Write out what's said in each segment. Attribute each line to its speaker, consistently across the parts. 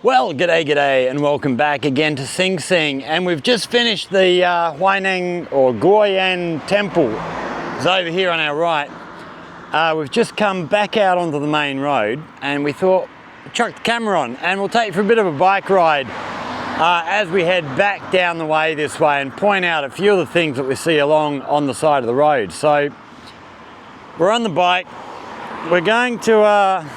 Speaker 1: Well, g'day and welcome back again to Xinxing, and we've just finished the GuoEn Temple. It's over here on our right. We've just come back out onto the main road and we thought, chuck the camera on and we'll take you for a bit of a bike ride as we head back down the way this way and point out a few of the things that we see along on the side of the road. So we're on the bike, we're going to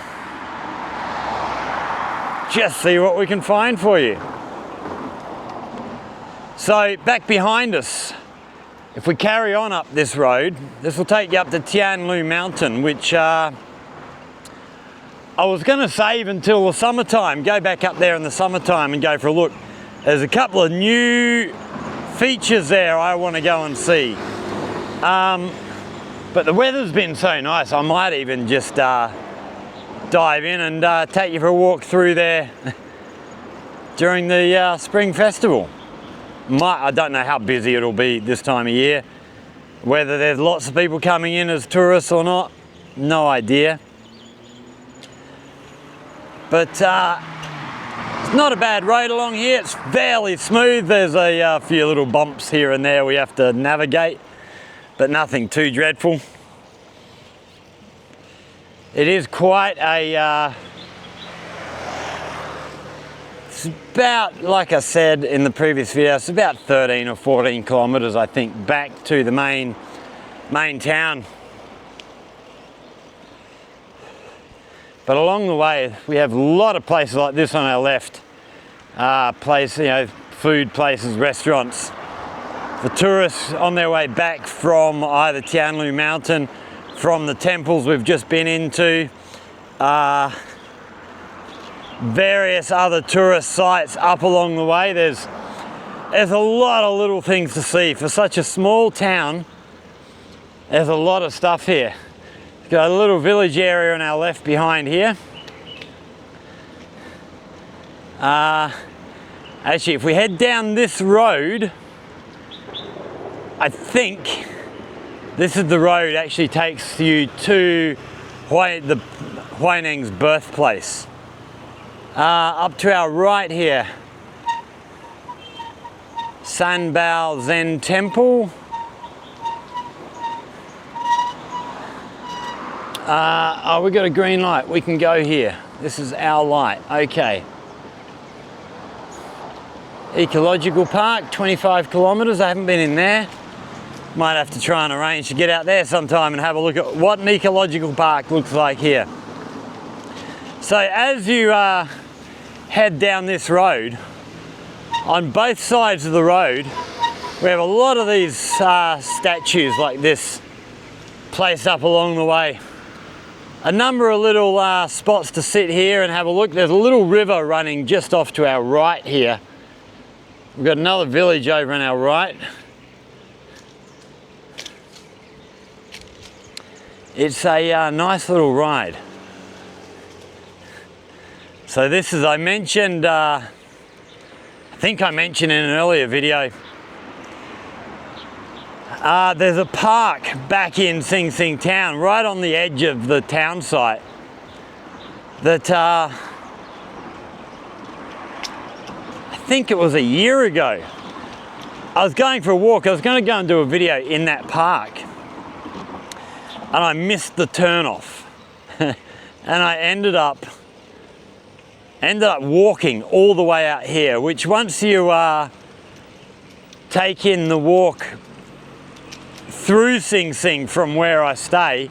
Speaker 1: just see what we can find for you. So back behind us, if we carry on up this road, this will take you up to Tianlu Mountain, which I was going to save until the summertime, go back up there in the summertime and go for a look. There's a couple of new features there I want to go and see. But the weather's been so nice, I might even just dive in and take you for a walk through there during the spring festival. I don't know how busy it'll be this time of year, whether there's lots of people coming in as tourists or not, no idea. But it's not a bad road along here, it's fairly smooth. There's a few little bumps here and there we have to navigate, but nothing too dreadful. It is quite a, it's about, like I said in the previous video, it's about 13 or 14 kilometers, I think, back to the main town. But along the way, we have a lot of places like this on our left. Food places, restaurants. For tourists on their way back from either Tianlu Mountain, from the temples we've just been into, various other tourist sites up along the way. There's a lot of little things to see. For such a small town, there's a lot of stuff here. We've got a little village area on our left behind here. Actually, if we head down this road, I think this is the road actually takes you to the Huineng's birthplace. Up to our right here, Sanbao Zen Temple. Oh, we got a green light, we can go here. This is our light, okay. Ecological Park, 25 kilometers, I haven't been in there. Might have to try and arrange to get out there sometime and have a look at what an ecological park looks like here. So as you head down this road, on both sides of the road, we have a lot of these statues like this placed up along the way. A number of little spots to sit here and have a look. There's a little river running just off to our right here. We've got another village over on our right. It's a nice little ride. So this is, I mentioned, I think I mentioned in an earlier video, there's a park back in Xinxing town, right on the edge of the town site, that I think it was a year ago. I was going for a walk, I was going to go and do a video in that park, and I missed the turnoff and I ended up walking all the way out here, which once you take in the walk through Xinxing from where I stay,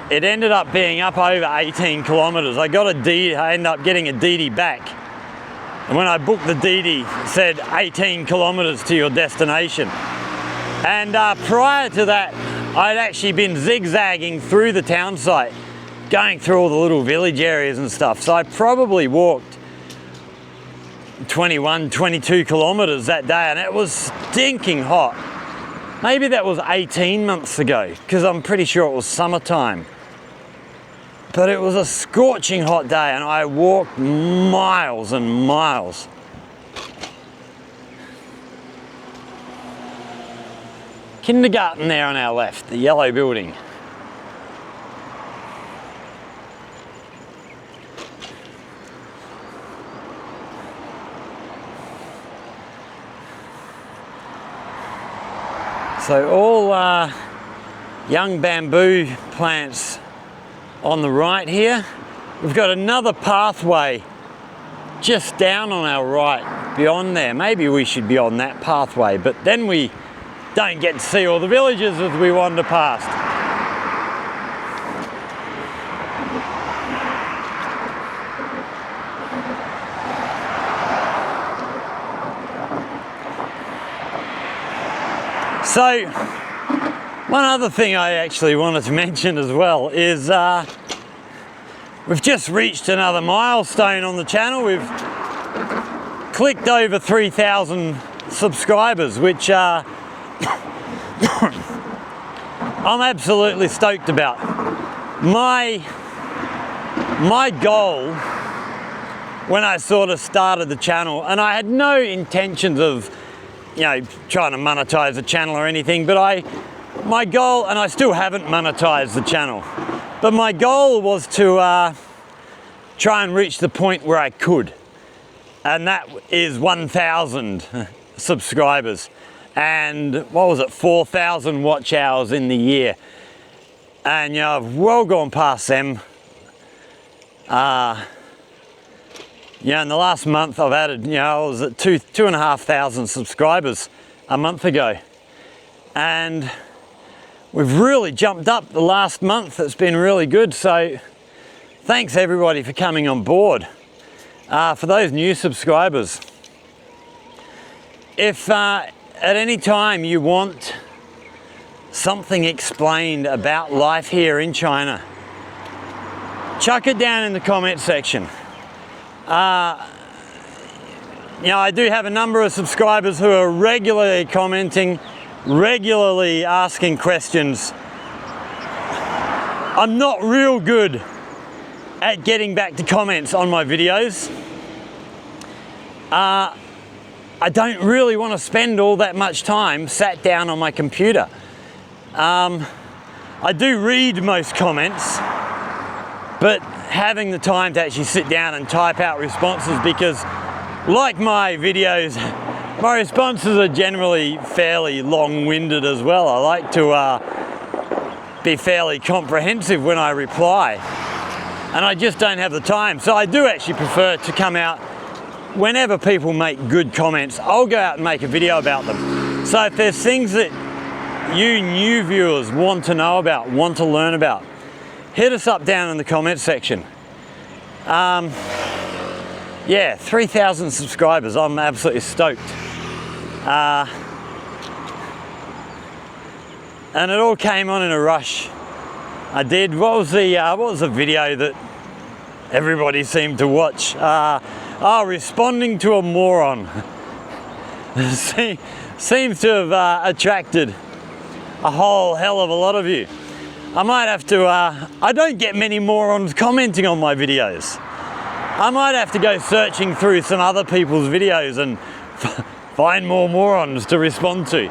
Speaker 1: it ended up being up over 18 kilometers. I ended up getting a DD back, and when I booked the DD it said 18 kilometers to your destination. And prior to that, I'd actually been zigzagging through the town site, going through all the little village areas and stuff. So I probably walked 21, 22 kilometers that day, and it was stinking hot. Maybe that was 18 months ago, because I'm pretty sure it was summertime. But it was a scorching hot day and I walked miles and miles. Kindergarten there on our left, the yellow building. So all young bamboo plants on the right here. We've got another pathway just down on our right beyond there. Maybe we should be on that pathway, but then we don't get to see all the villages as we wander past. So, one other thing I actually wanted to mention as well is we've just reached another milestone on the channel. We've clicked over 3,000 subscribers, which I'm absolutely stoked about. My goal when I sort of started the channel, and I had no intentions of, you know, trying to monetize the channel or anything, but my goal, and I still haven't monetized the channel, but my goal was to try and reach the point where I could, and that is 1,000 subscribers, and what was it, 4,000 watch hours in the year, and you know, I've well gone past them. Yeah, in the last month I've added, you know, I was at 2,500 subscribers a month ago, and we've really jumped up the last month. It's been really good, so thanks everybody for coming on board. For those new subscribers, if at any time you want something explained about life here in China, chuck it down in the comment section. You know, I do have a number of subscribers who are regularly commenting, regularly asking questions. I'm not real good at getting back to comments on my videos. I don't really want to spend all that much time sat down on my computer. I do read most comments, but having the time to actually sit down and type out responses, because like my videos, my responses are generally fairly long-winded as well. I like to be fairly comprehensive when I reply, and I just don't have the time. So I do actually prefer to come out whenever people make good comments. I'll go out and make a video about them. So if there's things that you new viewers want to know about, want to learn about, hit us up down in the comment section. Yeah, 3,000 subscribers. I'm absolutely stoked. And it all came on in a rush. I did. What was the video that everybody seemed to watch? Responding to a moron. Seems to have attracted a whole hell of a lot of you. I might have to, I don't get many morons commenting on my videos. I might have to go searching through some other people's videos and find more morons to respond to.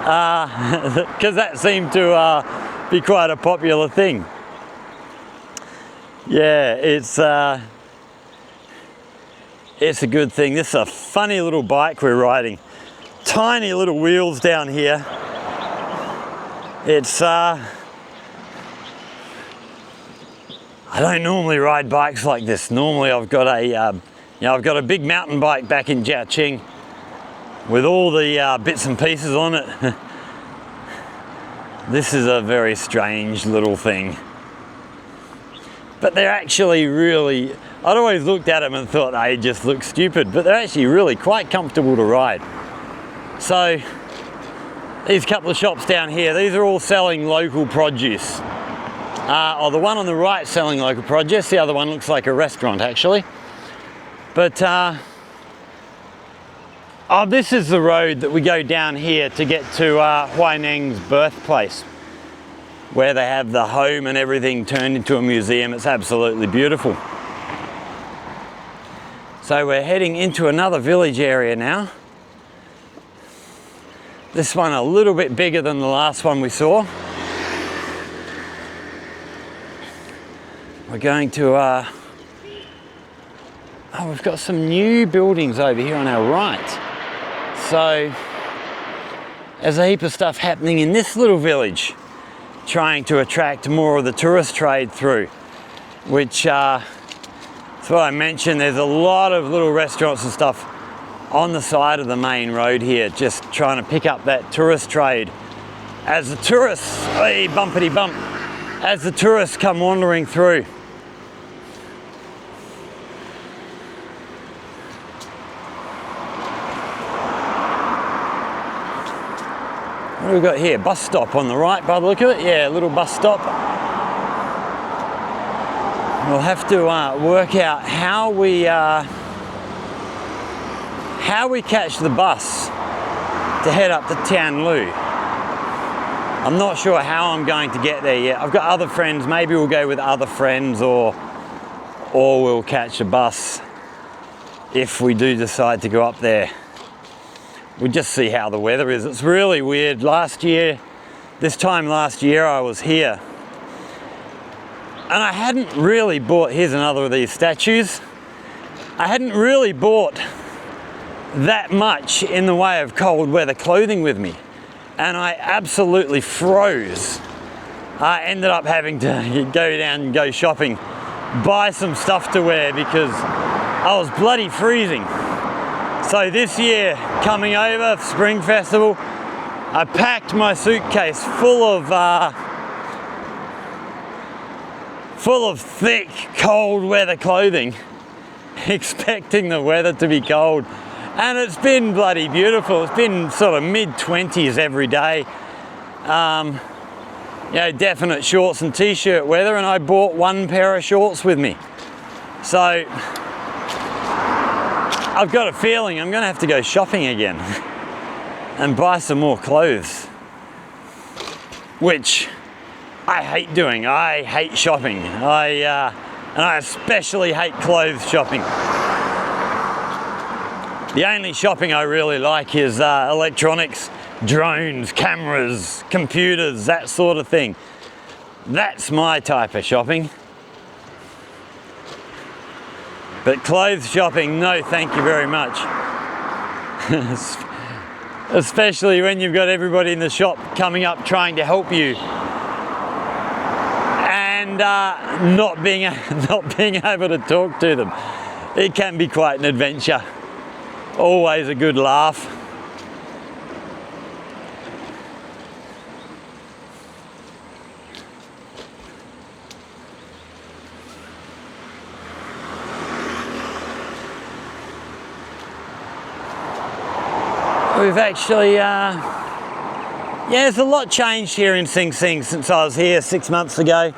Speaker 1: Because that seemed to be quite a popular thing. Yeah, it's a good thing. This is a funny little bike we're riding. Tiny little wheels down here. It's I don't normally ride bikes like this. Normally I've got a, I've got a big mountain bike back in Xinxing with all the bits and pieces on it. This is a very strange little thing. But they're actually really, I'd always looked at them and thought they just look stupid, but they're actually really quite comfortable to ride. So these couple of shops down here, these are all selling local produce. The one on the right selling local produce, the other one looks like a restaurant actually. But this is the road that we go down here to get to Huaineng's birthplace, where they have the home and everything turned into a museum. It's absolutely beautiful. So we're heading into another village area now. This one a little bit bigger than the last one we saw. We're going to, we've got some new buildings over here on our right. So there's a heap of stuff happening in this little village, trying to attract more of the tourist trade through, which that's what I mentioned. There's a lot of little restaurants and stuff on the side of the main road here, just trying to pick up that tourist trade as the tourists, hey, bumpity bump, as the tourists come wandering through. What do we got here? Bus stop on the right by the look of it. Yeah, a little bus stop. We'll have to work out how we catch the bus to head up to Tianlu. I'm not sure how I'm going to get there yet. I've got other friends. Maybe we'll go with other friends, or we'll catch a bus if we do decide to go up there. We'll just see how the weather is. It's really weird. Last year, this time last year, I was here and I hadn't really bought, here's another of these statues. I hadn't really bought that much in the way of cold weather clothing with me, and I absolutely froze. I ended up having to go down and go shopping, buy some stuff to wear because I was bloody freezing. So this year, coming over, Spring Festival, I packed my suitcase full of thick, cold weather clothing, expecting the weather to be cold. And it's been bloody beautiful. It's been sort of mid-20s every day. You know, definite shorts and t-shirt weather, and I bought one pair of shorts with me. So I've got a feeling I'm going to have to go shopping again and buy some more clothes, which I hate doing. I hate shopping. And I especially hate clothes shopping. The only shopping I really like is electronics, drones, cameras, computers, that sort of thing. That's my type of shopping. But clothes shopping, no thank you very much. Especially when you've got everybody in the shop coming up trying to help you and not being able to talk to them. It can be quite an adventure. Always a good laugh. We've actually, yeah, there's a lot changed here in Xinxing since I was here 6 months ago.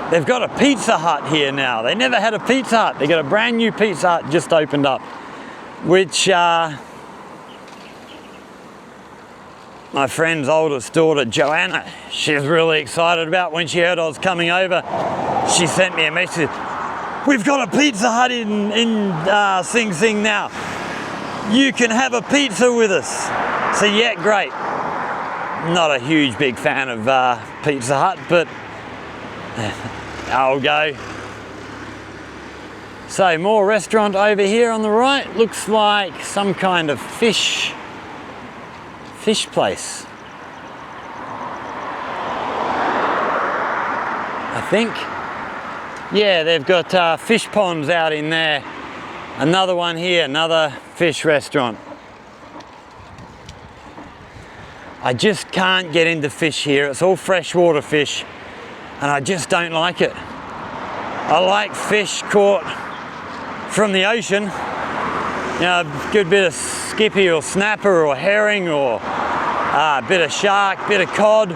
Speaker 1: They've got a Pizza Hut here now. They never had a Pizza Hut. They got a brand new Pizza Hut just opened up, which my friend's oldest daughter, Joanna, she's really excited about. When she heard I was coming over, she sent me a message. We've got a Pizza Hut in Xinxing now. You can have a pizza with us. So yeah, great. Not a huge big fan of Pizza Hut, but I'll go. So more restaurant over here on the right. Looks like some kind of fish place, I think. Yeah, they've got fish ponds out in there. Another one here, another fish restaurant. I just can't get into fish here. It's all freshwater fish, and I just don't like it. I like fish caught from the ocean. You know, a good bit of skippy or snapper or herring or a bit of shark, bit of cod.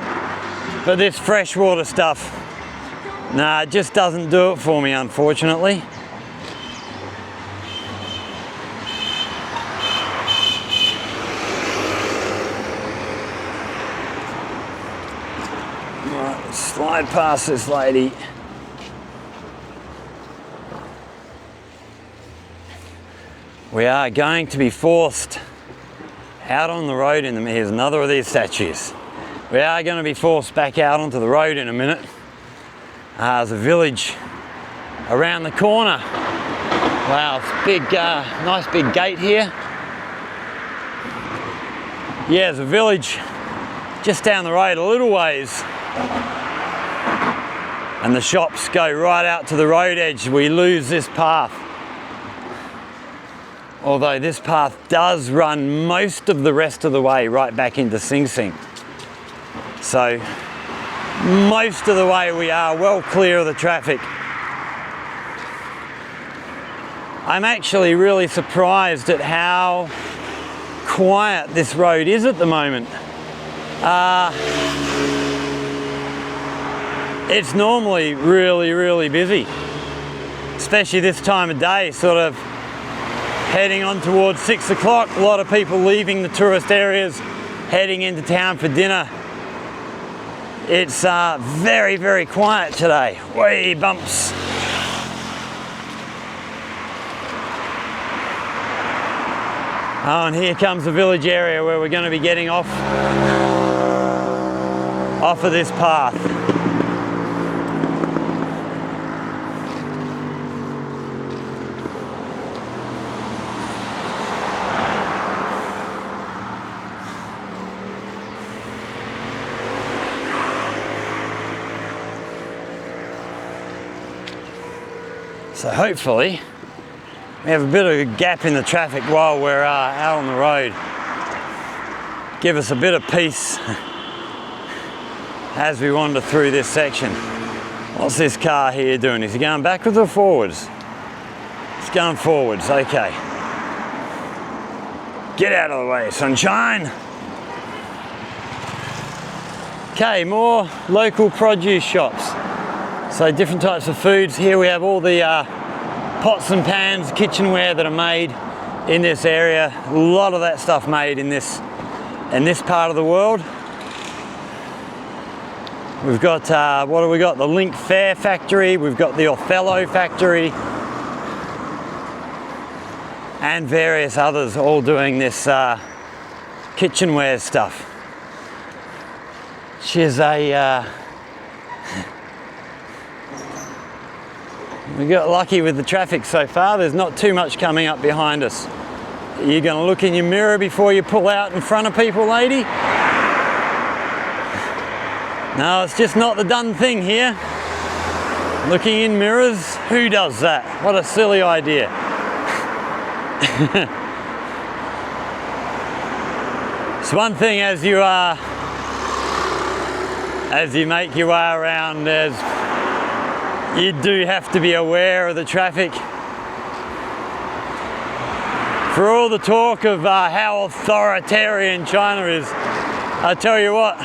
Speaker 1: But this freshwater stuff, nah, it just doesn't do it for me, unfortunately. Right, let's slide past this lady. We are going to be forced out on the road in a minute. Here's another of these statues. We are going to be forced back out onto the road in a minute. There's a village around the corner. Wow, it's big, nice big gate here. Yeah, there's a village just down the road a little ways. And the shops go right out to the road edge. We lose this path. Although this path does run most of the rest of the way right back into Xinxing. So most of the way we are well clear of the traffic. I'm actually really surprised at how quiet this road is at the moment. It's normally really busy, especially this time of day, sort of heading on towards 6 o'clock. A lot of people leaving the tourist areas, heading into town for dinner. It's very quiet today. Way bumps. Oh, and here comes the village area where we're going to be getting off of this path. So hopefully we have a bit of a gap in the traffic while we're out on the road. Give us a bit of peace as we wander through this section. What's this car here doing? Is he going backwards or forwards? It's going forwards, okay. Get out of the way, sunshine. Okay, more local produce shops. So different types of foods. Here we have all the pots and pans, kitchenware that are made in this area. A lot of that stuff made in this part of the world. We've got, what do we got? The Link Fair factory. We've got the Othello factory. And various others all doing this kitchenware stuff. Which is a... We got lucky with the traffic so far. There's not too much coming up behind us. You're going to look in your mirror before you pull out in front of people, lady? No, it's just not the done thing here. Looking in mirrors, who does that? What a silly idea. It's one thing as you make your way around, you do have to be aware of the traffic. For all the talk of how authoritarian China is, I tell you what,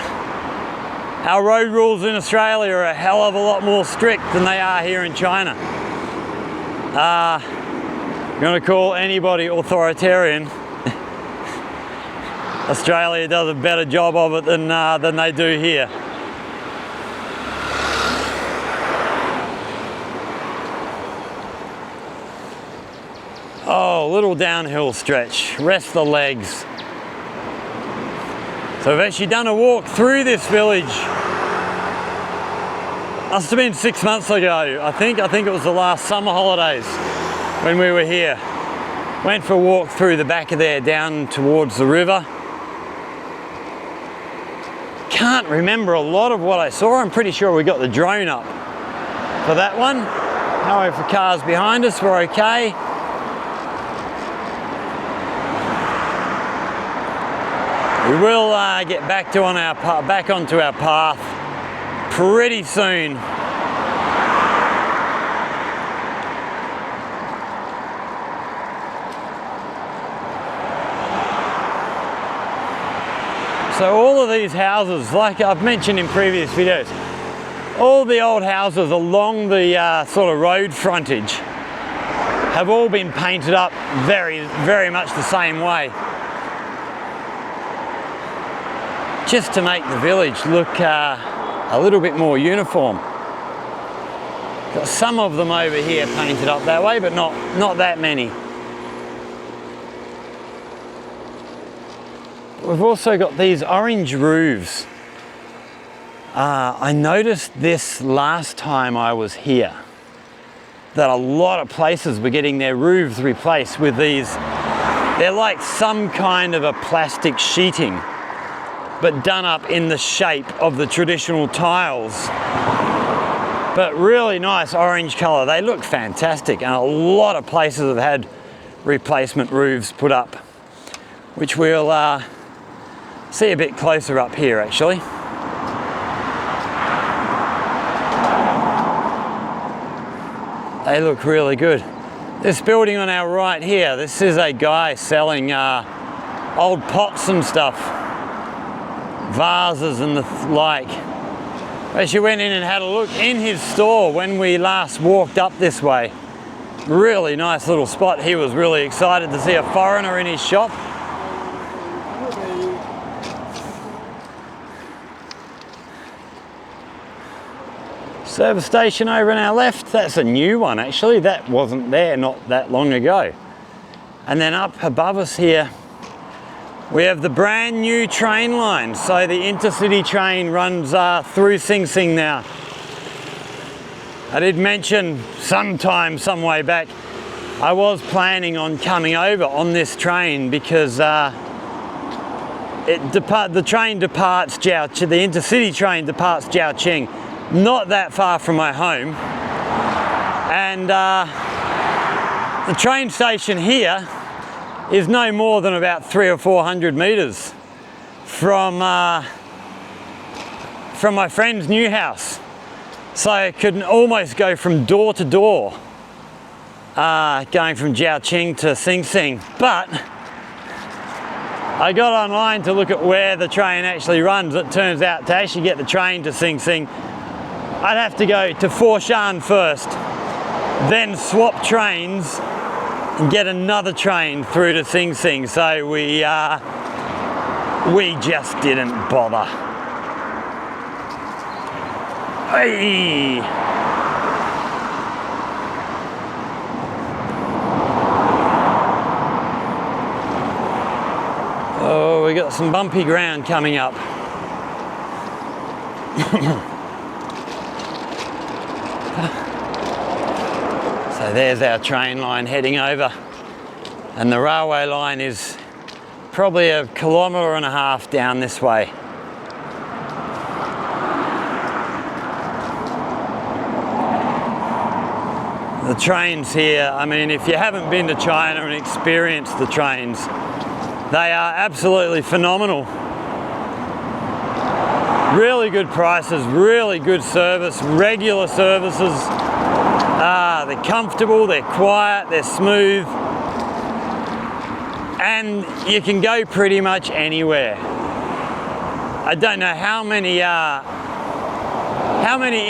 Speaker 1: our road rules in Australia are a hell of a lot more strict than they are here in China. I'm going to call anybody authoritarian. Australia does a better job of it than they do here. Oh, little downhill stretch, rest the legs. So I've actually done a walk through this village. Must have been 6 months ago, I think it was the last summer holidays when we were here. Went for a walk through the back of there down towards the river. Can't remember a lot of what I saw. I'm pretty sure we got the drone up for that one. However, for cars behind us, we're okay. We will get back onto our path pretty soon. So all of these houses, like I've mentioned in previous videos, all the old houses along the sort of road frontage have all been painted up very much the same way, just to make the village look a little bit more uniform. Got some of them over here painted up that way, but not that many. We've also got these orange roofs. I noticed this last time I was here, that a lot of places were getting their roofs replaced with these. They're like some kind of a plastic sheeting but done up in the shape of the traditional tiles. But really nice orange colour. They look fantastic, and a lot of places have had replacement roofs put up, which we'll see a bit closer up here actually. They look really good. This building on our right here, this is a guy selling old pots and stuff, vases and the like. Actually went in and had a look in his store when we last walked up this way. Really nice little spot. He was really excited to see a foreigner in his shop. Service station over on our left, that's a new one actually. That wasn't there not that long ago. And then up above us here, we have the brand new train line. So the intercity train runs through Xinxing now. I did mention sometime, some way back, I was planning on coming over on this train because the train departs the intercity train departs Xinxing, not that far from my home. And the train station here is no more than about 300 or 400 meters from my friend's new house. So I could almost go from door to door, going from Xinxing to Xinxing. But I got online to look at where the train actually runs. It turns out to actually get the train to Xinxing, I'd have to go to Foshan first, then swap trains and get another train through to Xinxing. So we just didn't bother. Hey. Oh, we got some bumpy ground coming up. So there's our train line heading over, and the railway line is probably 1.5 kilometres down this way. The trains here, I mean, if you haven't been to China and experienced the trains, they are absolutely phenomenal. Really good prices, really good service, regular services. They're comfortable, they're quiet, they're smooth, and you can go pretty much anywhere. I don't know how many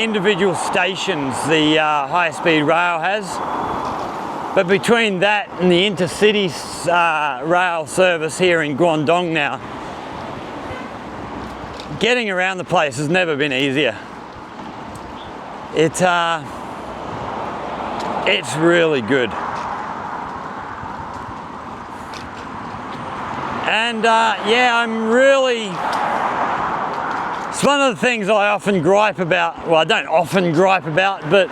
Speaker 1: individual stations the high-speed rail has, but between that and the intercity rail service here in Guangdong now, getting around the place has never been easier. It's really good. And yeah, it's one of the things I often gripe about. Well, I don't often gripe about, but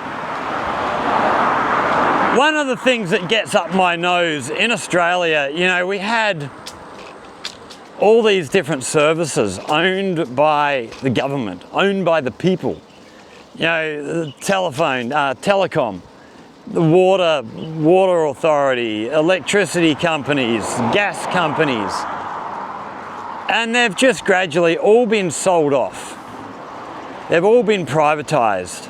Speaker 1: one of the things that gets up my nose in Australia, you know, we had all these different services owned by the government, owned by the people. You know, the telephone, telecom, the water authority, electricity companies, gas companies, and they've just gradually all been sold off. They've all been privatised.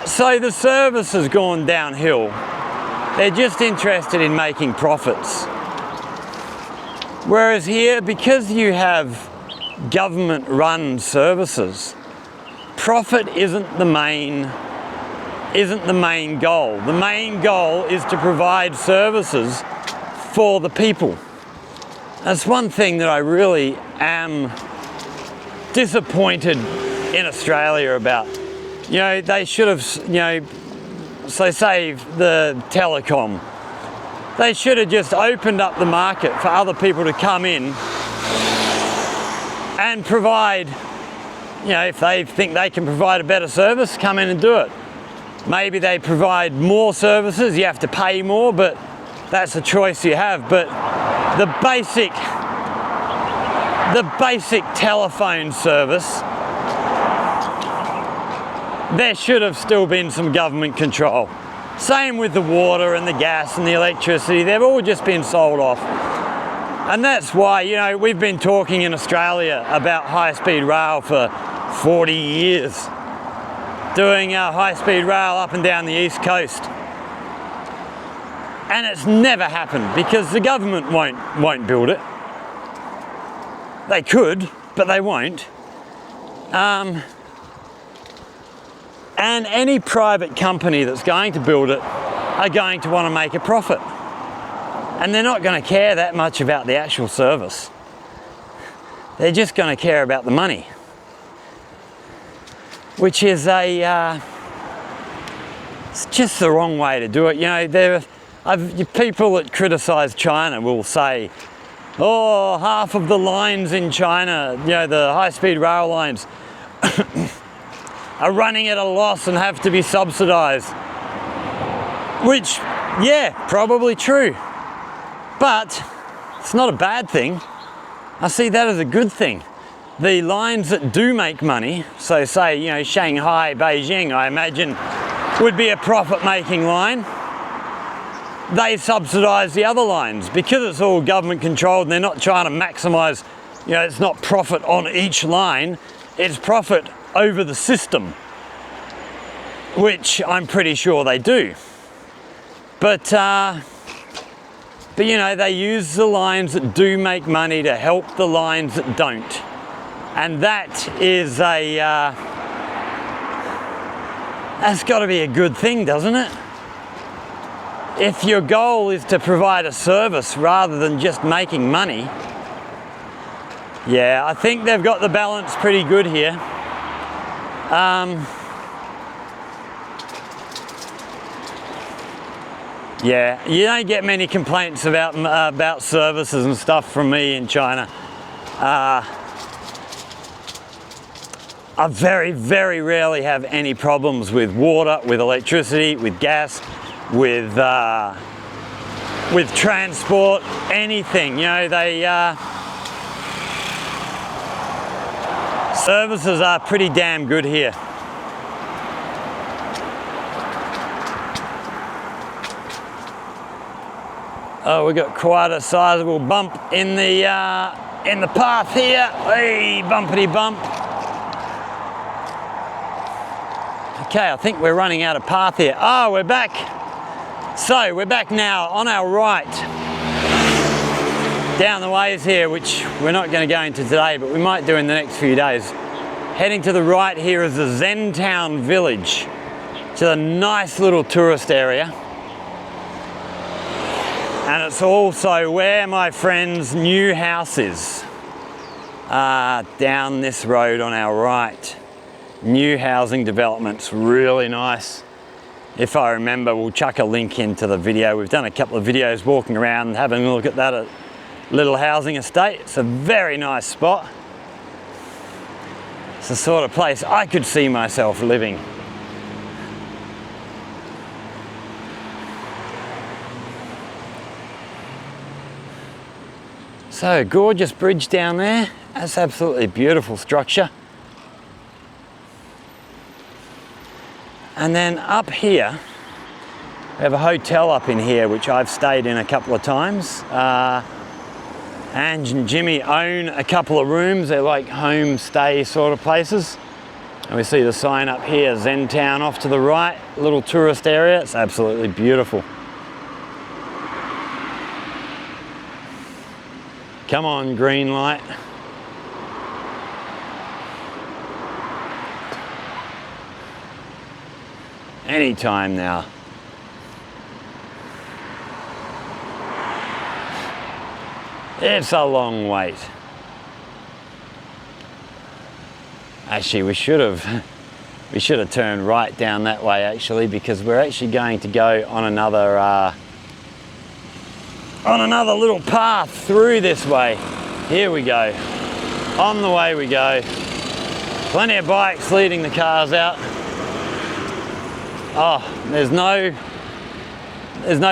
Speaker 1: So the service has gone downhill. They're just interested in making profits. Whereas here, because you have government-run services, profit isn't the main goal. The main goal is to provide services for the people. That's one thing that I really am disappointed in Australia about. You know, they should have, you know, so say the telecom, they should have just opened up the market for other people to come in and provide, you know, if they think they can provide a better service, come in and do it. Maybe they provide more services, you have to pay more, but that's a choice you have. But the the basic telephone service, there should have still been some government control. Same with the water and the gas and the electricity, they've all just been sold off. And that's why, you know, we've been talking in Australia about high-speed rail for 40 years. Doing high-speed rail up and down the east coast. And it's never happened because the government won't build it. They could, but they won't. And any private company that's going to build it are going to want to make a profit. And they're not going to care that much about the actual service. They're just going to care about the money. Which is it's just the wrong way to do it. You know, people that criticise China will say, oh, half of the lines in China, you know, the high-speed rail lines, are running at a loss and have to be subsidised. Which, yeah, probably true. But it's not a bad thing. I see that as a good thing. The lines that do make money, so say, you know, Shanghai, Beijing, I imagine, would be a profit-making line. They subsidise the other lines because it's all government controlled and they're not trying to maximise, you know, it's not profit on each line, it's profit over the system, which I'm pretty sure they do. But you know, they use the lines that do make money to help the lines that don't. And that is that's got to be a good thing, doesn't it? If your goal is to provide a service rather than just making money, yeah, I think they've got the balance pretty good here. Yeah, you don't get many complaints about services and stuff from me in China. I very, very rarely have any problems with water, with electricity, with gas, with transport, anything. You know, services are pretty damn good here. Oh, we've got quite a sizable bump in the path here. Hey, bumpity bump. Okay, I think we're running out of path here. Oh, we're back. So we're back now on our right. Down the ways here, which we're not going to go into today, but we might do in the next few days. Heading to the right here is the Zhentown village. It's a nice little tourist area. And it's also where my friend's new house is. Down this road on our right. New housing developments, really nice. If I remember, we'll chuck a link into the video. We've done a couple of videos walking around, having a look at that little housing estate. It's a very nice spot. It's the sort of place I could see myself living. So, gorgeous bridge down there. That's absolutely beautiful structure. And then up here, we have a hotel up in here, which I've stayed in a couple of times. Ange and Jimmy own a couple of rooms. They're like homestay sort of places. And we see the sign up here, Zhentown off to the right, little tourist area. It's absolutely beautiful. Come on, green light. Anytime now. It's a long wait. Actually, we should have turned right down that way actually, because we're actually going to go on another little path through this way. Here we go. On the way we go. Plenty of bikes leading the cars out. Oh, there's no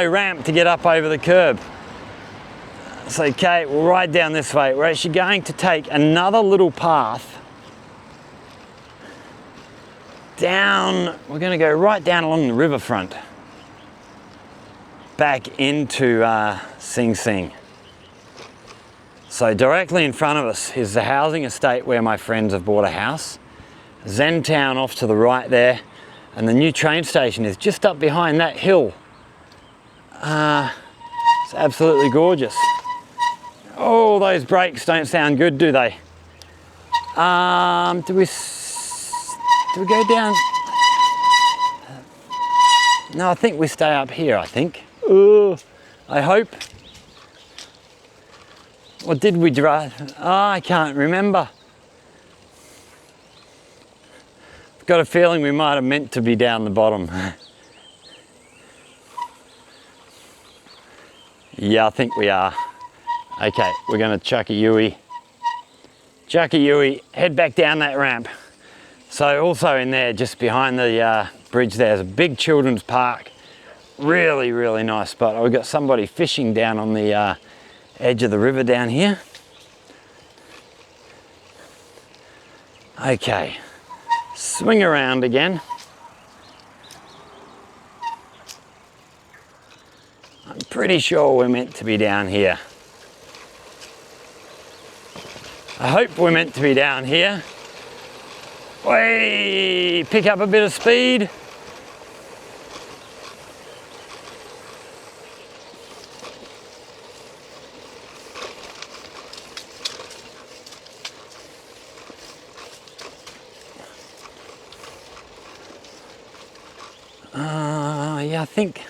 Speaker 1: ramp to get up over the curb. It's okay, we'll ride down this way. We're actually going to take another little path down. We're going to go right down along the riverfront, back into Xinxing. So directly in front of us is the housing estate where my friends have bought a house. Zen Town off to the right there, and the new train station is just up behind that hill. It's absolutely gorgeous. Oh, those brakes don't sound good, do they? Do we go down? No, I think we stay up here, I think. I hope. Or did we drive? Oh, I can't remember. I've got a feeling we might have meant to be down the bottom. Yeah, I think we are. Okay, we're going to chuck-a-yui, head back down that ramp. So also in there, just behind the bridge, there's a big children's park. Really, really nice spot. We've got somebody fishing down on the edge of the river down here. Okay, swing around again. I'm pretty sure we're meant to be down here. I hope we're meant to be down here. Way, pick up a bit of speed. Yeah, I think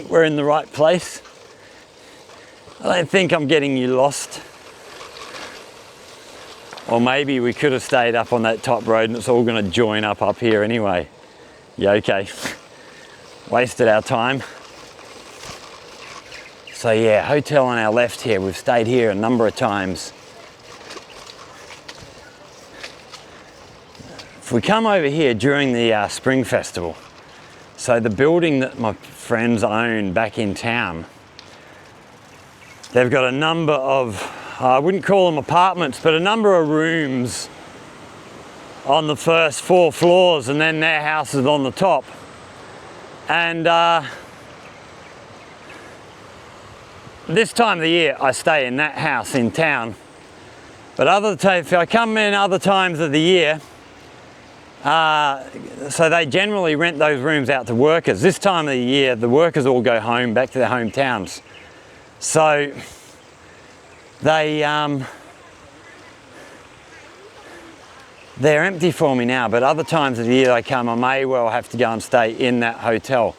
Speaker 1: we're in the right place. I don't think I'm getting you lost. Or maybe we could have stayed up on that top road and it's all going to join up here anyway. Yeah, okay. Wasted our time. So yeah, hotel on our left here. We've stayed here a number of times. If we come over here during the Spring Festival, so the building that my friends own back in town, they've got a number of, I wouldn't call them apartments, but a number of rooms on the first 4 floors, and then their house is on the top. And this time of the year, I stay in that house in town. But if I come in other times of the year, so they generally rent those rooms out to workers. This time of the year, the workers all go home, back to their hometowns. So they're empty for me now, but other times of the year they come, I may well have to go and stay in that hotel.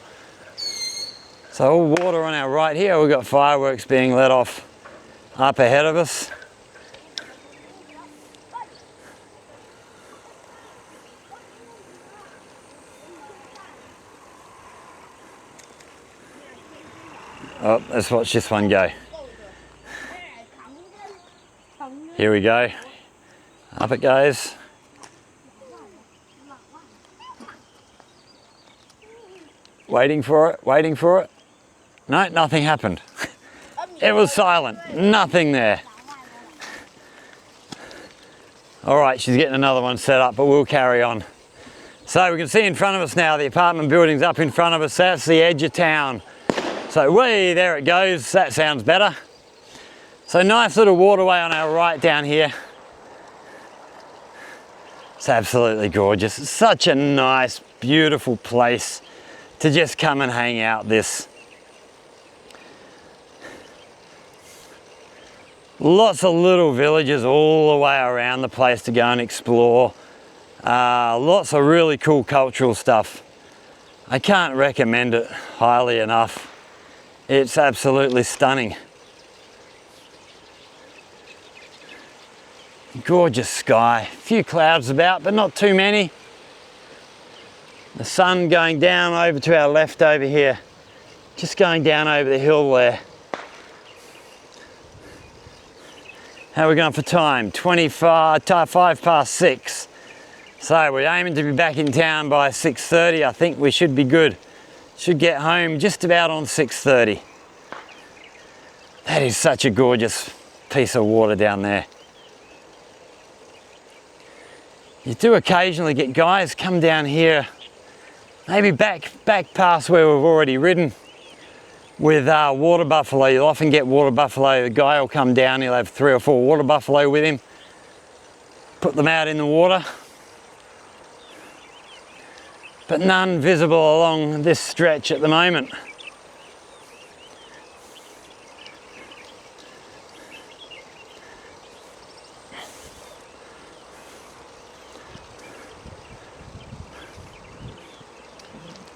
Speaker 1: So all water on our right here, we've got fireworks being let off up ahead of us. Oh, let's watch this one go. Here we go. Up it goes. Waiting for it, waiting for it. No, nothing happened. It was silent, nothing there. All right, she's getting another one set up, but we'll carry on. So we can see in front of us now, the apartment building's up in front of us. That's the edge of town. So way there it goes, that sounds better. So nice little waterway on our right down here. It's absolutely gorgeous. It's such a nice, beautiful place to just come and hang out this. Lots of little villages all the way around the place to go and explore. Lots of really cool cultural stuff. I can't recommend it highly enough. It's absolutely stunning. Gorgeous sky, a few clouds about, but not too many. The sun going down over to our left over here, just going down over the hill there. How are we going for time? 5 past 6. So we're aiming to be back in town by 6:30. I think we should be good. Should get home just about on 6:30. That is such a gorgeous piece of water down there. You do occasionally get guys come down here, maybe back past where we've already ridden, with water buffalo. You'll often get water buffalo. The guy will come down, he'll have 3 or 4 water buffalo with him, put them out in the water, but none visible along this stretch at the moment.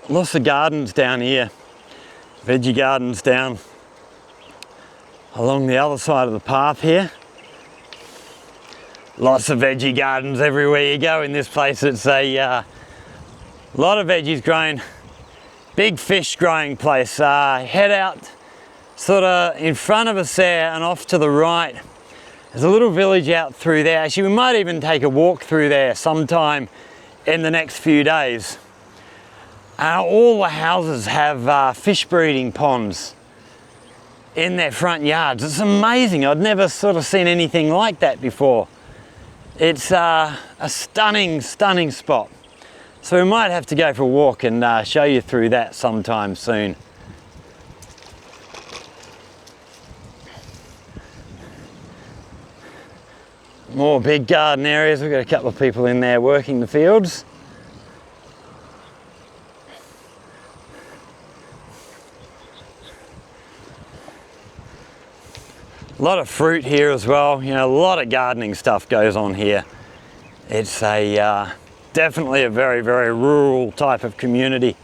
Speaker 1: Lots of gardens down here, veggie gardens down along the other side of the path here. Lots of veggie gardens everywhere you go in this place. It's a lot of veggies grown, big fish growing place. Head out sort of in front of us there and off to the right. There's a little village out through there. Actually, we might even take a walk through there sometime in the next few days. All the houses have fish breeding ponds in their front yards. It's amazing. I'd never sort of seen anything like that before. It's a stunning, stunning spot. So we might have to go for a walk and show you through that sometime soon. More big garden areas. We've got a couple of people in there working the fields. A lot of fruit here as well. You know, a lot of gardening stuff goes on here. It's a definitely a very, very rural type of community.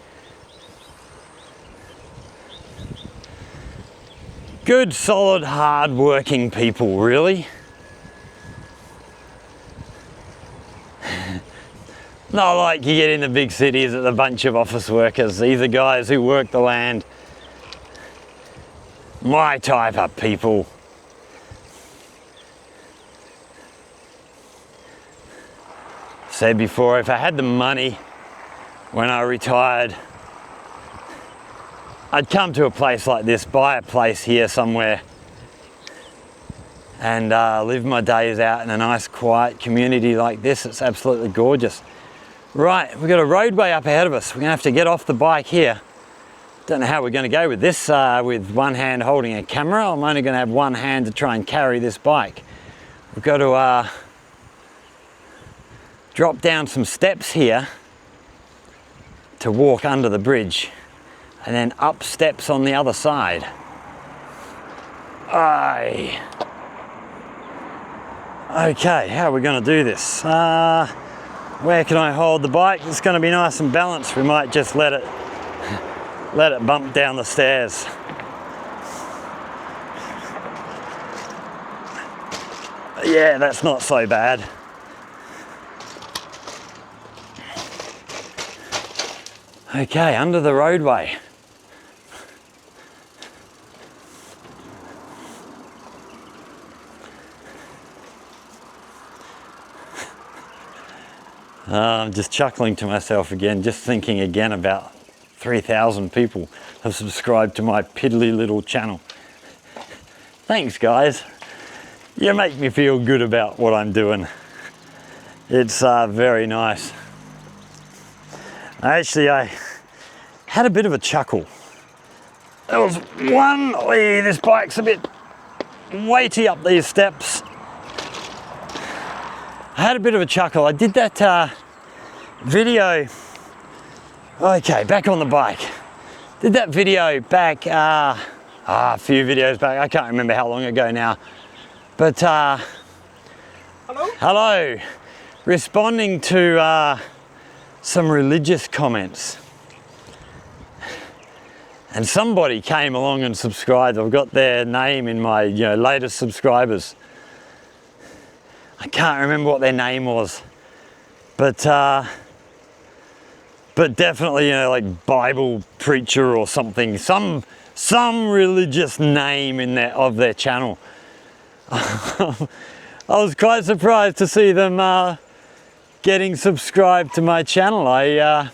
Speaker 1: Good, solid, hard-working people, really. Not like you get in the big cities with a bunch of office workers. These are guys who work the land. My type of people. Said before, if I had the money when I retired, I'd come to a place like this, buy a place here somewhere, and live my days out in a nice quiet community like this. It's absolutely gorgeous. Right, we've got a roadway up ahead of us. We're gonna have to get off the bike here. Don't know how we're gonna go with this, with one hand holding a camera. I'm only gonna have one hand to try and carry this bike. We've got to drop down some steps here to walk under the bridge, and then up steps on the other side. Aye. Okay, how are we going to do this? Where can I hold the bike? It's going to be nice and balanced. We might just let it bump down the stairs. Yeah, that's not so bad. Okay, under the roadway. I'm just chuckling to myself again, just thinking again about 3,000 people have subscribed to my piddly little channel. Thanks, guys. You make me feel good about what I'm doing. It's very nice. Actually, I had a bit of a chuckle. There was one, this bike's a bit weighty up these steps. I had a bit of a chuckle. I did that video, okay, back on the bike. Did that video back, a few videos back. I can't remember how long ago now. But, hello. Responding to some religious comments. And somebody came along and subscribed. I've got their name in my latest subscribers. I can't remember what their name was, but definitely like Bible preacher or something, some religious name in their channel. I was quite surprised to see them getting subscribed to my channel. I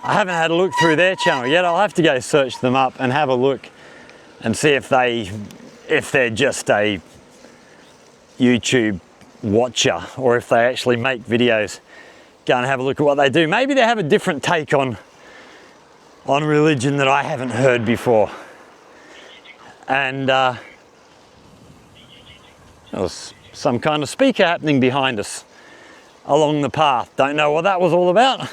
Speaker 1: haven't had a look through their channel yet. I'll have to go search them up and have a look. and see if they're just a YouTube watcher or if they actually make videos. Go and have a look at what they do. Maybe they have a different take on religion that I haven't heard before. And there was some kind of speaker happening behind us along the path. Don't know what that was all about.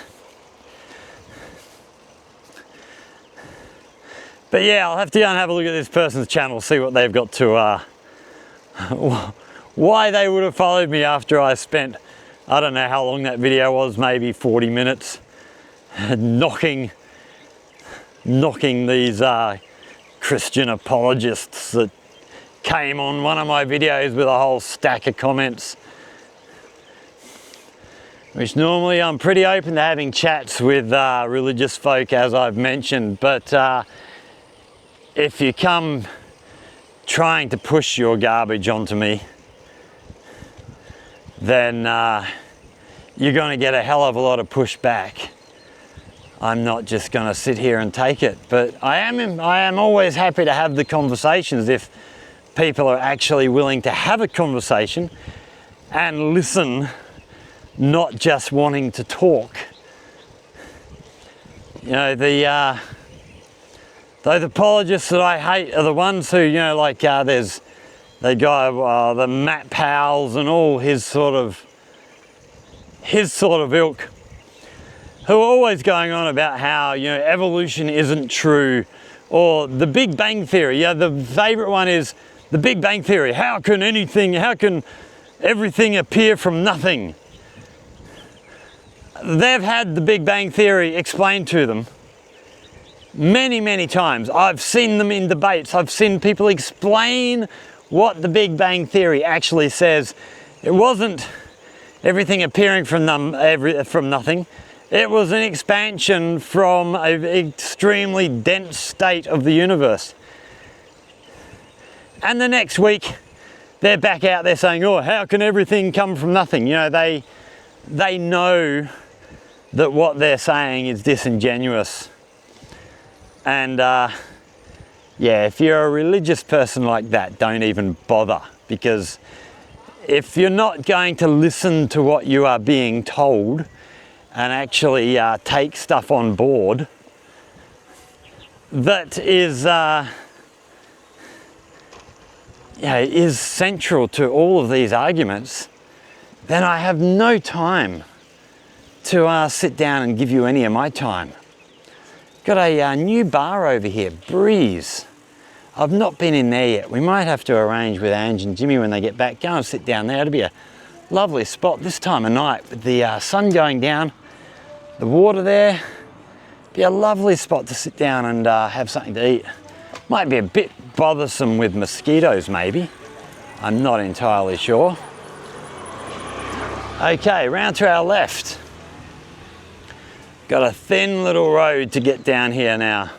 Speaker 1: But yeah, I'll have to go and have a look at this person's channel, see what they've got to, why they would have followed me after I spent, I don't know how long that video was, maybe 40 minutes, knocking these Christian apologists that came on one of my videos with a whole stack of comments. Which normally I'm pretty open to having chats with religious folk, as I've mentioned, but if you come trying to push your garbage onto me, then you're going to get a hell of a lot of pushback. I'm not just going to sit here and take it, but I am always happy to have the conversations if people are actually willing to have a conversation and listen, not just wanting to talk. You know, those apologists that I hate are the ones who, you know, like there's the guy, the Matt Powell's and all his sort of ilk, who are always going on about how, you know, evolution isn't true, or the Big Bang Theory. Yeah, the favorite one is the Big Bang Theory. How can everything appear from nothing? They've had the Big Bang Theory explained to them many, many times. I've seen them in debates. I've seen people explain what the Big Bang Theory actually says. It wasn't everything appearing from nothing. It was an expansion from an extremely dense state of the universe. And the next week, they're back out there saying, oh, how can everything come from nothing? You know, they know that what they're saying is disingenuous. And yeah, if you're a religious person like that, don't even bother, because if you're not going to listen to what you are being told and actually take stuff on board that is central to all of these arguments, then I have no time to sit down and give you any of my time. Got a new bar over here, Breeze. I've not been in there yet. We might have to arrange with Ange and Jimmy when they get back. Go and sit down there. It'll be a lovely spot this time of night with the sun going down, the water there. Be a lovely spot to sit down and have something to eat. Might be a bit bothersome with mosquitoes maybe. I'm not entirely sure. Okay, round to our left. Got a thin little road to get down here now.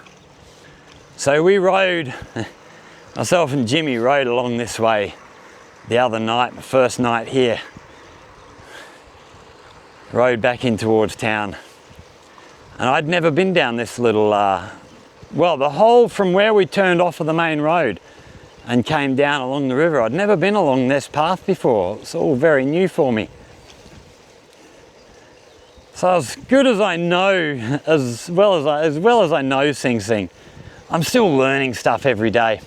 Speaker 1: So we rode, myself and Jimmy rode along this way the other night, the first night here. Rode back in towards town. And I'd never been down this little, well, the whole from where we turned off of the main road and came down along the river. I'd never been along this path before. It's all very new for me. So as good as I know, as well as I know Xinxing, I'm still learning stuff every day.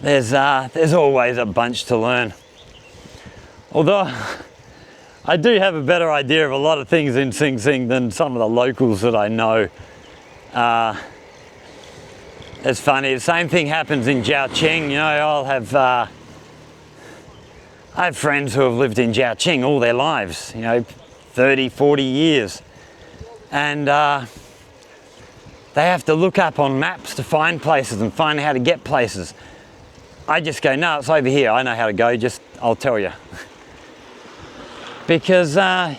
Speaker 1: There's always a bunch to learn. Although I do have a better idea of a lot of things in Xinxing than some of the locals that I know. It's funny, the same thing happens in Jiaoqing. You know, I have friends who have lived in Jiaoqing all their lives, you know, 30, 40 years. And they have to look up on maps to find places and find how to get places. I just go, no, it's over here. I know how to go, I'll tell you. Because, and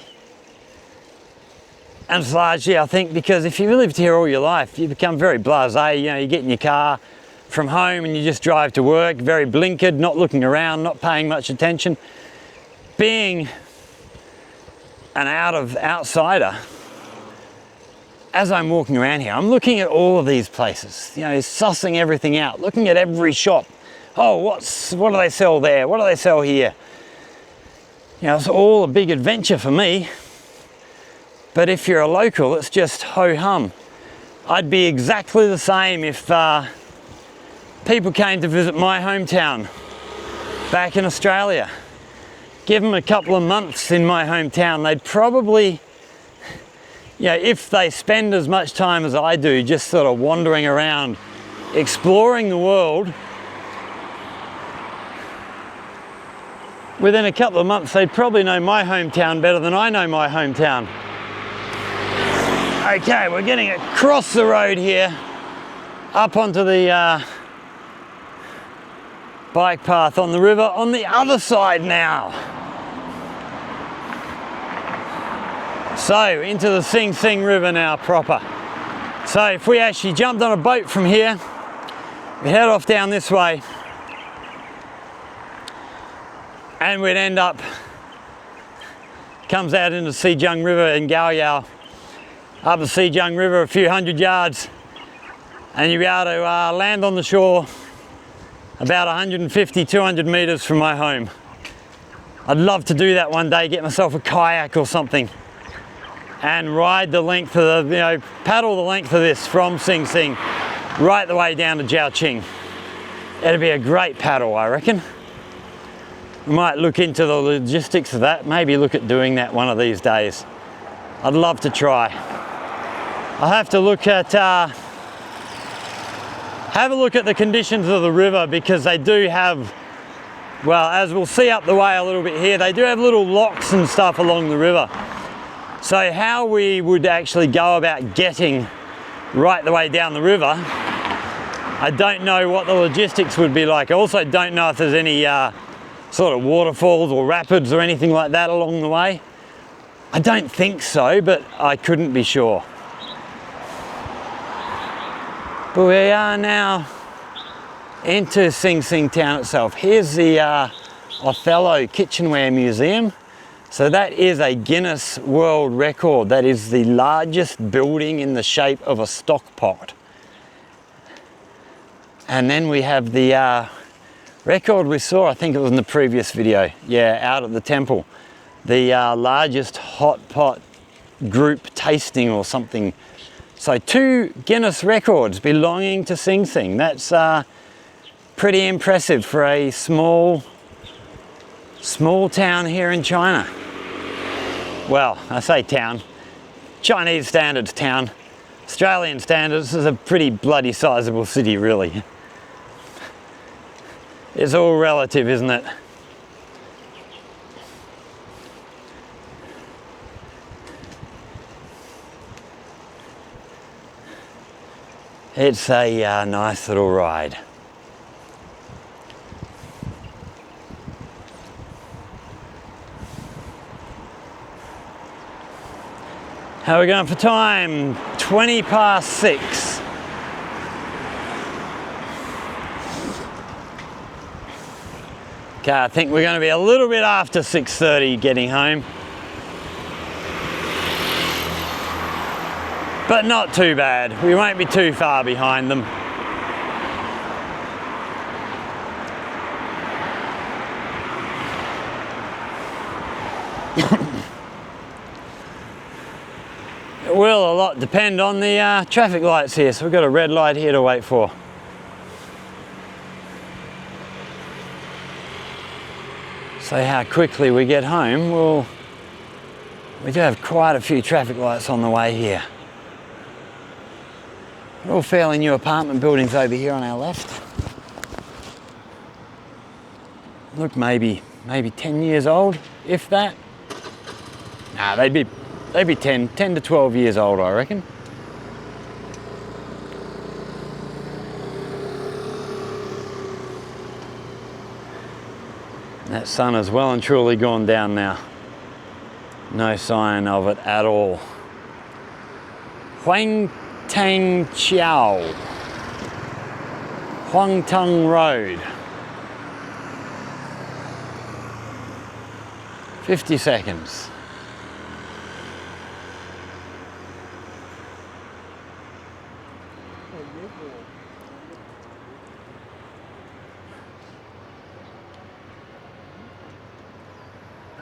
Speaker 1: it's largely, I think, because if you lived here all your life, you become very blasé. You know, you get in your car from home and you just drive to work, very blinkered, not looking around, not paying much attention. Being an outsider, as I'm walking around here, I'm looking at all of these places, you know, sussing everything out, looking at every shop. Oh, what do they sell there? What do they sell here? You know, it's all a big adventure for me. But if you're a local, it's just ho-hum. I'd be exactly the same if people came to visit my hometown back in Australia. Give them a couple of months in my hometown, they'd probably, you know, if they spend as much time as I do, just sort of wandering around, exploring the world, within a couple of months, they'd probably know my hometown better than I know my hometown. Okay, we're getting across the road here, up onto the bike path on the river on the other side now. So, into the Xinxing River now proper. So if we actually jumped on a boat from here, we head off down this way, and we'd end up, comes out into Xinxing River in GuoEn, up the Xinxing River a few hundred yards, and you'll be able to land on the shore about 150, 200 meters from my home. I'd love to do that one day, get myself a kayak or something, and ride the length of the, you know, paddle the length of this from Xinxing right the way down to GuoEn. It'd be a great paddle, I reckon. We might look into the logistics of that, maybe look at doing that one of these days. I'd love to try. I'll have to look at, have a look at the conditions of the river, because they do have, well, as we'll see up the way a little bit here, they do have little locks and stuff along the river. So how we would actually go about getting right the way down the river, I don't know what the logistics would be like. I also don't know if there's any sort of waterfalls or rapids or anything like that along the way. I don't think so, but I couldn't be sure. But we are now into Xinxing town itself. Here's the Othello Kitchenware Museum. So that is a Guinness World Record. That is the largest building in the shape of a stock pot. And then we have the record we saw, I think it was in the previous video, yeah, out at the temple. The largest hot pot group tasting or something. So 2 Guinness records belonging to Xinxing. That's pretty impressive for a small town here in China. Well, I say town, Chinese standards town. Australian standards, this is a pretty bloody sizable city, really. It's all relative, isn't it? It's a nice little ride. How are we going for time? 20 past 6. Okay, I think we're going to be a little bit after 6:30 getting home. But not too bad. We won't be too far behind them. It will a lot depend on the traffic lights here. So we've got a red light here to wait for. So how quickly we get home, we do have quite a few traffic lights on the way here. All fairly new apartment buildings over here on our left. Look, maybe 10 years old, if that. Nah, they'd be 10 to 12 years old, I reckon. That sun has well and truly gone down now. No sign of it at all. Huangtangqiao, Huangtang Road. 50 seconds.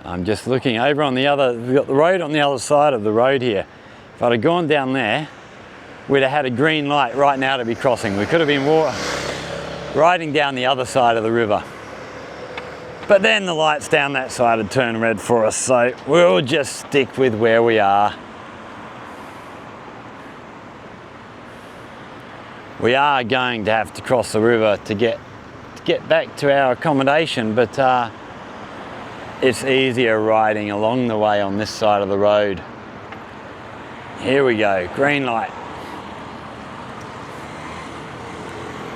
Speaker 1: I'm just looking over on the other, we've got the road on the other side of the road here. If I'd have gone down there, we'd have had a green light right now to be crossing. We could have been riding down the other side of the river. But then the lights down that side had turned red for us, so we'll just stick with where we are. We are going to have to cross the river to get back to our accommodation, but it's easier riding along the way on this side of the road. Here we go, green light.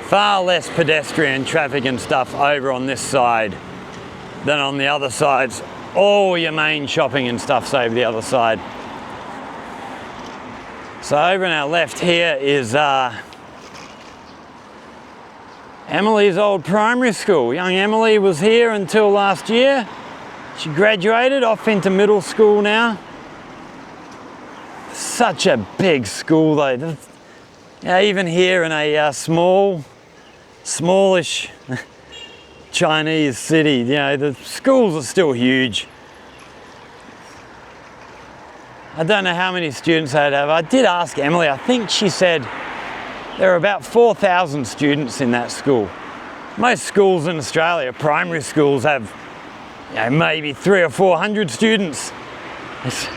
Speaker 1: Far less pedestrian traffic and stuff over on this side than on the other sides. All your main shopping and stuff's over the other side. So over on our left here is Emily's old primary school. Young Emily was here until last year. She graduated off into middle school now. Such a big school though. Even here in a smallish Chinese city, the schools are still huge. I don't know how many students they'd have. I did ask Emily, I think she said there are about 4,000 students in that school. Most schools in Australia, primary schools, have maybe 300 or 400 students. It's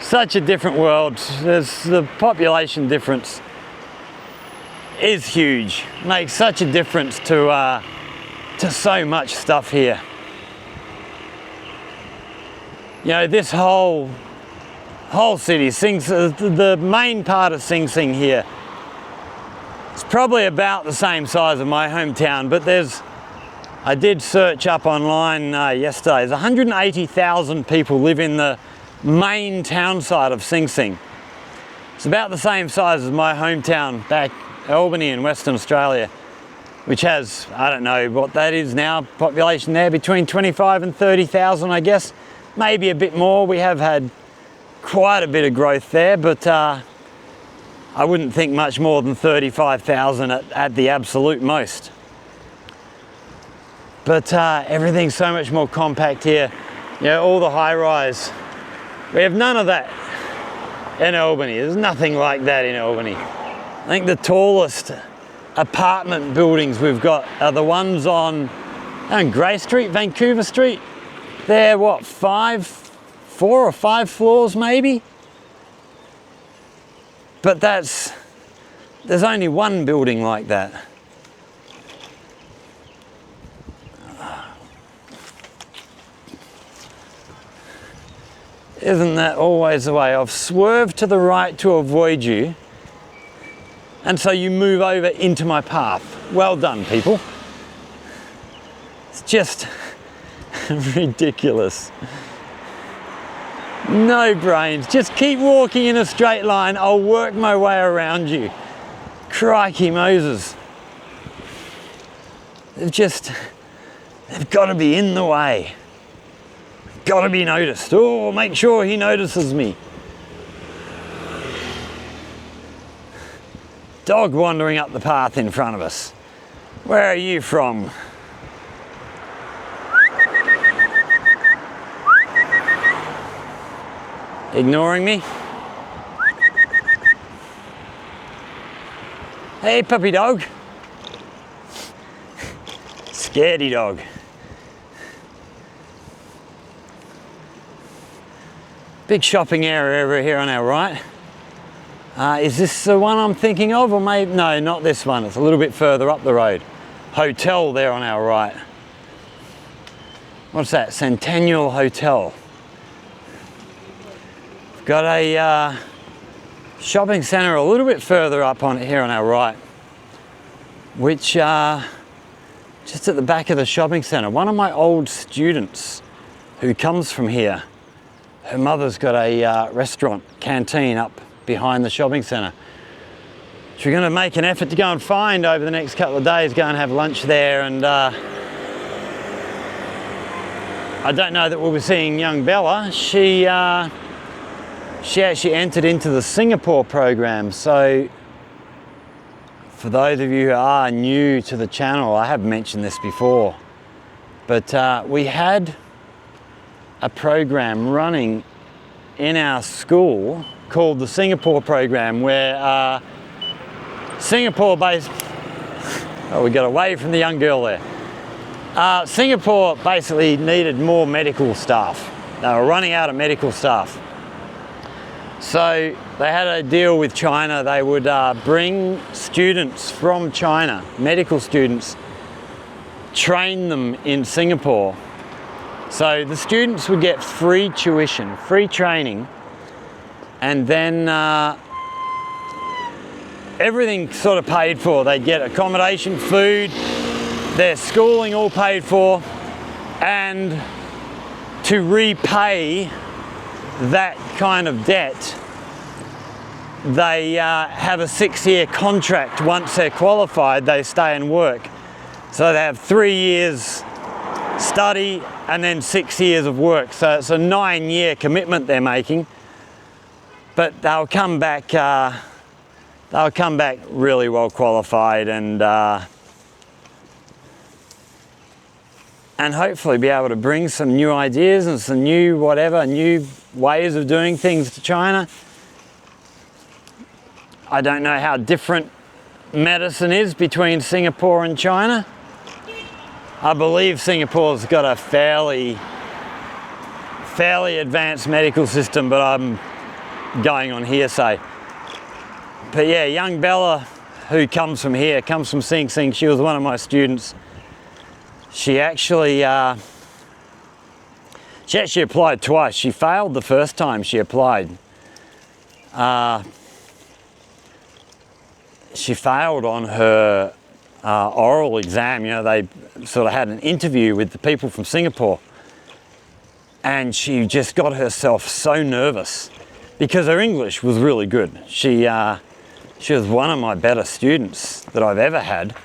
Speaker 1: such a different world. The population difference is huge. Makes such a difference to so much stuff here. This whole city, the main part of Xinxing here, it's probably about the same size of my hometown, but I did search up online yesterday. There's 180,000 people live in the main town side of Xinxing. It's about the same size as my hometown back Albany in Western Australia, which has, I don't know what that is now, population there between 25 and 30,000, I guess. Maybe a bit more. We have had quite a bit of growth there, but I wouldn't think much more than 35,000 at the absolute most. But everything's so much more compact here. All the high-rise. We have none of that in Albany. There's nothing like that in Albany. I think the tallest apartment buildings we've got are the ones on Grey Street, Vancouver Street. They're what, 4 or 5 floors maybe? But there's only one building like that. Isn't that always the way? I've swerved to the right to avoid you, and so you move over into my path. Well done, people. It's just ridiculous. No brains. Just keep walking in a straight line. I'll work my way around you. Crikey Moses. They've got to be in the way. Got to be noticed. Oh, make sure he notices me. Dog wandering up the path in front of us. Where are you from? Ignoring me? Hey, puppy dog. Scaredy dog. Big shopping area over here on our right. Is this the one I'm thinking of, or maybe, no, not this one. It's a little bit further up the road. Hotel there on our right. What's that? Centennial Hotel. We've got a shopping centre a little bit further up on here on our right, which just at the back of the shopping centre. One of my old students who comes from here, her mother's got a restaurant, canteen up behind the shopping centre. So we're going to make an effort to go and find over the next couple of days, go and have lunch there, and I don't know that we'll be seeing young Bella. She actually entered into the Singapore program, so I for those of you who are new to the channel, I have mentioned this before, but we had a program running in our school called the Singapore program, where Singapore-based, oh, we got away from the young girl there. Singapore basically needed more medical staff. They were running out of medical staff. So they had a deal with China. They would bring students from China, medical students, train them in Singapore. So the students would get free tuition, free training, and then everything sort of paid for. They'd get accommodation, food, their schooling all paid for, and to repay that kind of debt, they have a 6-year contract. Once they're qualified, they stay and work. So they have 3 years study and then 6 years of work. So it's a 9-year commitment they're making, but they'll come back really well qualified, and hopefully be able to bring some new ideas and some new new ways of doing things to China. I don't know how different medicine is between Singapore and China. I believe Singapore's got a fairly advanced medical system, but I'm going on hearsay. But yeah, young Bella, who comes from here, comes from Xinxing, she was one of my students. She actually applied twice. She failed the first time she applied. She failed on her oral exam. You know, they sort of had an interview with the people from Singapore, and she just got herself so nervous because her English was really good. She was one of my better students that I've ever had.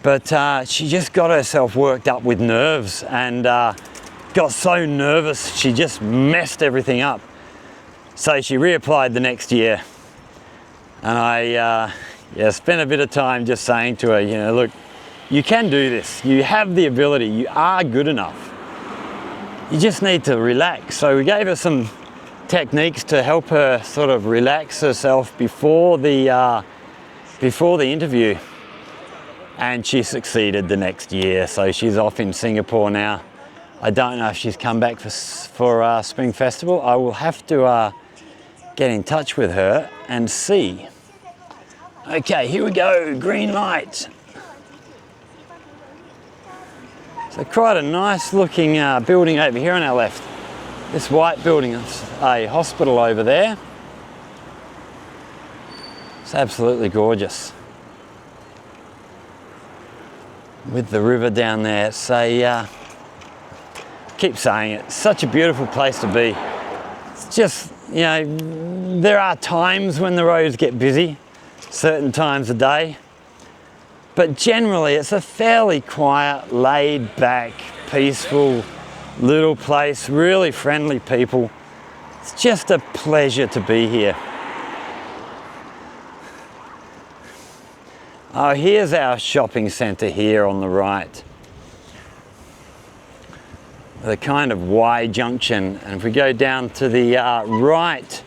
Speaker 1: But she just got herself worked up with nerves and got so nervous she just messed everything up. So she reapplied the next year, and I spent a bit of time just saying to her, you know, look, you can do this. You have the ability. You are good enough. You just need to relax. So we gave her some techniques to help her sort of relax herself before the interview. And she succeeded the next year, so she's off in Singapore now. I don't know if she's come back for Spring Festival. I will have to get in touch with her and see. Okay, here we go, green light. So quite a nice looking building over here on our left. This white building is a hospital over there. It's absolutely gorgeous. With the river down there. It's keep saying it, it's such a beautiful place to be. It's just, you know, there are times when the roads get busy, certain times of day, but generally it's a fairly quiet, laid back, peaceful little place, really friendly people. It's just a pleasure to be here. Oh, here's our shopping centre here on the right. The kind of Y junction, and if we go down to the right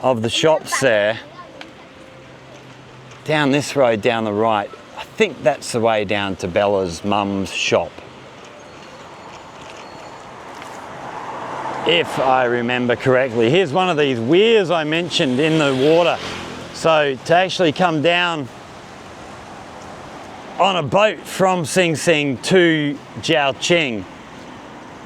Speaker 1: of the shops there, down this road down the right, I think that's the way down to Bella's mum's shop. If I remember correctly. Here's one of these weirs I mentioned in the water. So to actually come down on a boat from Xinxing to Jiaoqing,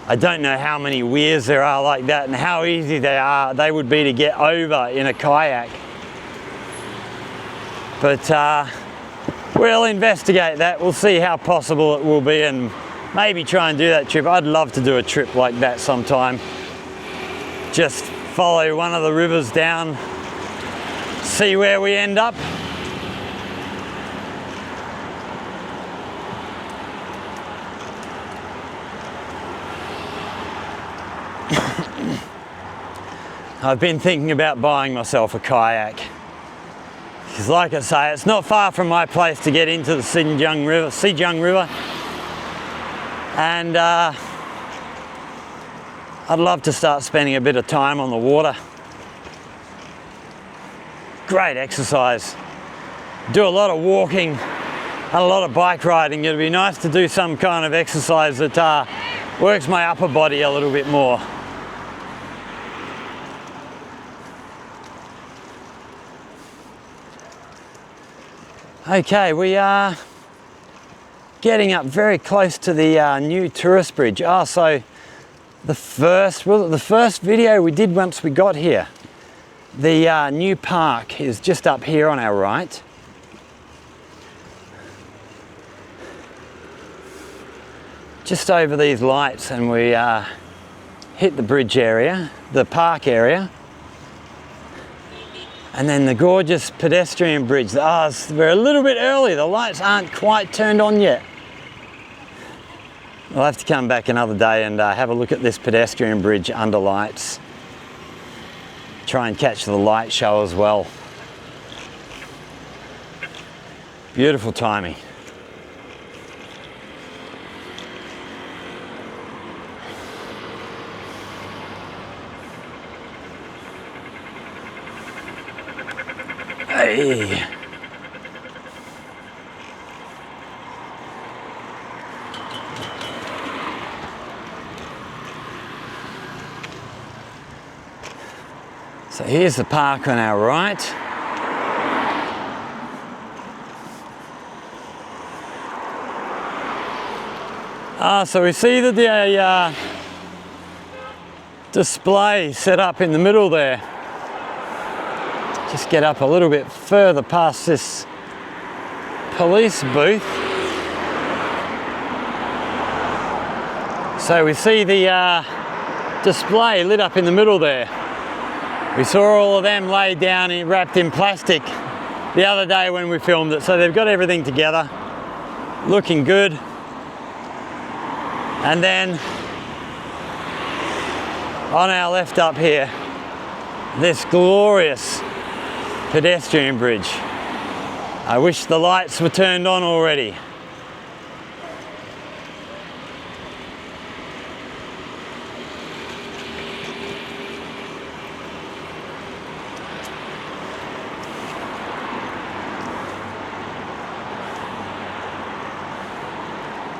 Speaker 1: I don't know how many weirs there are like that and how easy they would be to get over in a kayak. But we'll investigate that. We'll see how possible it will be and maybe try and do that trip. I'd love to do a trip like that sometime. Just follow one of the rivers down, see where we end up. I've been thinking about buying myself a kayak. Because like I say, it's not far from my place to get into the Xinxing River. And I'd love to start spending a bit of time on the water. Great exercise. Do a lot of walking and a lot of bike riding. It'd be nice to do some kind of exercise that works my upper body a little bit more. Okay, we are getting up very close to the new tourist bridge. So the first video we did once we got here, the new park is just up here on our right. Just over these lights, and we hit the bridge area, the park area. And then the gorgeous pedestrian bridge. We're a little bit early, the lights aren't quite turned on yet. We'll have to come back another day and have a look at this pedestrian bridge under lights. Try and catch the light show as well. Beautiful timing. Hey. So here's the park on our right. So we see that the display set up in the middle there. Just get up a little bit further past this police booth. So we see the display lit up in the middle there. We saw all of them laid down and wrapped in plastic the other day when we filmed it. So they've got everything together, looking good. And then on our left up here, this glorious pedestrian bridge. I wish the lights were turned on already.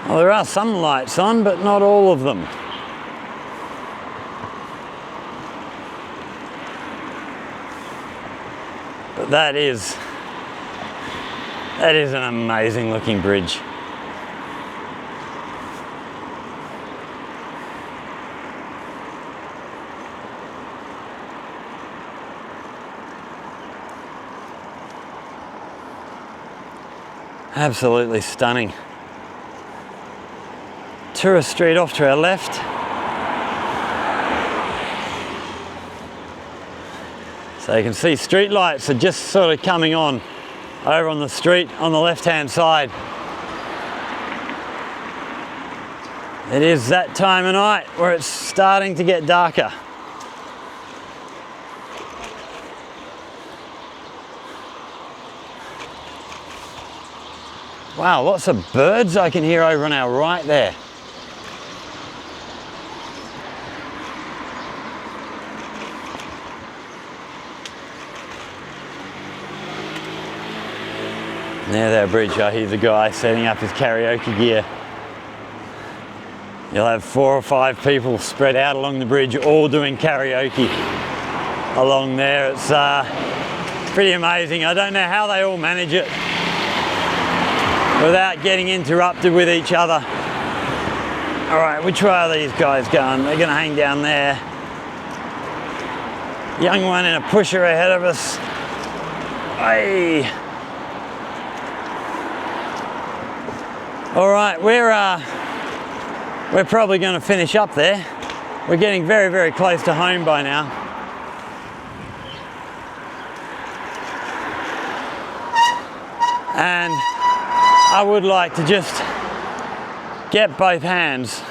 Speaker 1: Well, there are some lights on, but not all of them. But that is an amazing looking bridge. Absolutely stunning. Tourist street off to our left. So you can see street lights are just sort of coming on over on the street on the left-hand side. It is that time of night where it's starting to get darker. Wow, lots of birds I can hear over on our right there. Near that bridge, I hear the guy setting up his karaoke gear. You'll have 4 or 5 people spread out along the bridge, all doing karaoke along there. It's pretty amazing. I don't know how they all manage it without getting interrupted with each other. All right, which way are these guys going? They're going to hang down there. Young one in a pusher ahead of us. Hey. All right, we're probably going to finish up there. We're getting very, very close to home by now. And I would like to just get both hands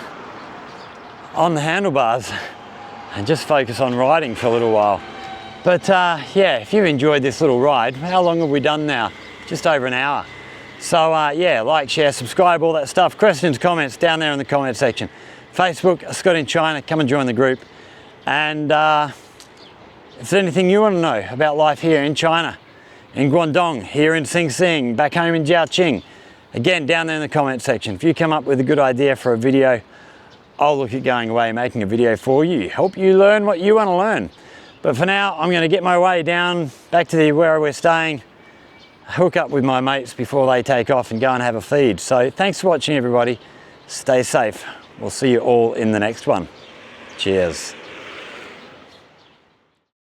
Speaker 1: on the handlebars and just focus on riding for a little while. But yeah, if you've enjoyed this little ride, how long have we done now? Just over an hour. So yeah, like, share, subscribe, all that stuff. Questions, comments down there in the comment section. Facebook, Scott in China, come and join the group. And if there's anything you want to know about life here in China, in Guangdong, here in Xinxing, back home in Jiaoqing, again, down there in the comment section. If you come up with a good idea for a video, I'll look at going away, making a video for you. Help you learn what you want to learn. But for now, I'm going to get my way down back to where we're staying, hook up with my mates before they take off and go and have a feed. So thanks for watching, everybody. Stay safe. We'll see you all in the next one. Cheers.